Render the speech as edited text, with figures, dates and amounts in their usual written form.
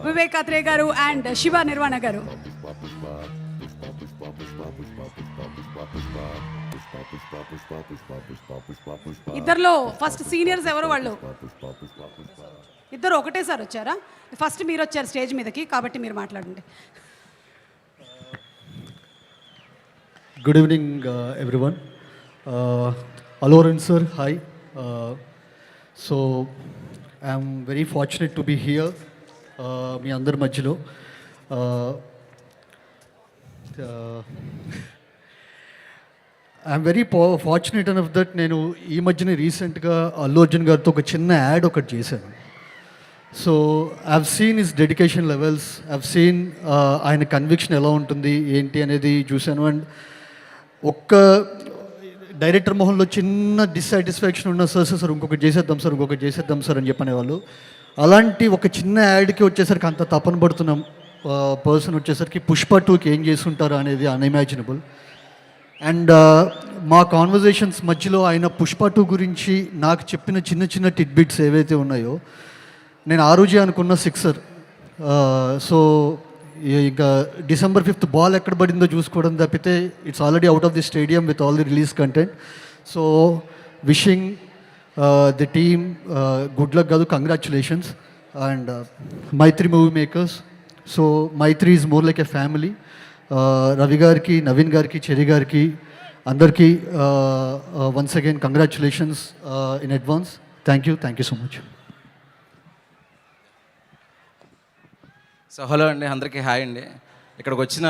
వివేక్ అత్రే గారు అండ్ శివ నిర్వాణ గారు. ఇద్దరిలో ఫస్ట్ సీనియర్స్ ఎవరు వాళ్ళు? ఇద్దరు ఒకటేసారి వచ్చారా? ఫస్ట్ మీరు వచ్చారు స్టేజ్ మీదకి, కాబట్టి మీరు మాట్లాడండి. Good evening, everyone. Aloran sir, hi. So, I'm very fortunate to be here. మీ అందరి మధ్యలో I'm very fortunate enough that నేను ఈ మధ్యనే రీసెంట్గా అల్లు అర్జున్ గారితో ఒక చిన్న యాడ్ ఒకటి చేశాను. So I've seen his dedication levels, I've seen ఆయన కన్విక్షన్ ఎలా ఉంటుంది ఏంటి అనేది చూశాను. అండ్ ఒక్క డైరెక్టర్ మొహంలో చిన్న డిస్సాటిస్ఫాక్షన్ ఉన్న సార్ ఇంకొకటి చేసేద్దాం సార్ అని చెప్పనేవాళ్ళు. అలాంటి ఒక చిన్న యాడ్కి వచ్చేసరికి అంత తపన పడుతున్న పర్సన్ వచ్చేసరికి పుష్ప 2కి ఏం చేస్తుంటారు అనేది అన్ఇమాజినబుల్. అండ్ మా కాన్వర్జేషన్స్ మధ్యలో ఆయన పుష్ప 2 గురించి నాకు చెప్పిన చిన్న చిన్న టిడ్బిట్స్ ఏవైతే ఉన్నాయో నేను ఆ రోజే అనుకున్న సిక్సర్. సో ఇంకా December 5th బాల్ ఎక్కడ పడిందో చూసుకోవడం తప్పితే it's already out of the stadium with all the release content. So wishing the team good luck కాదు, congratulations. And Mythri movie makers, so Mythri is more like a family. Ravi గారికి, నవీన్ గారికి, చెరి గారికి అందరికీ once again congratulations in advance. Thank you so much. So hello అండి, అందరికీ hi అండి. ఇక్కడికి వచ్చిన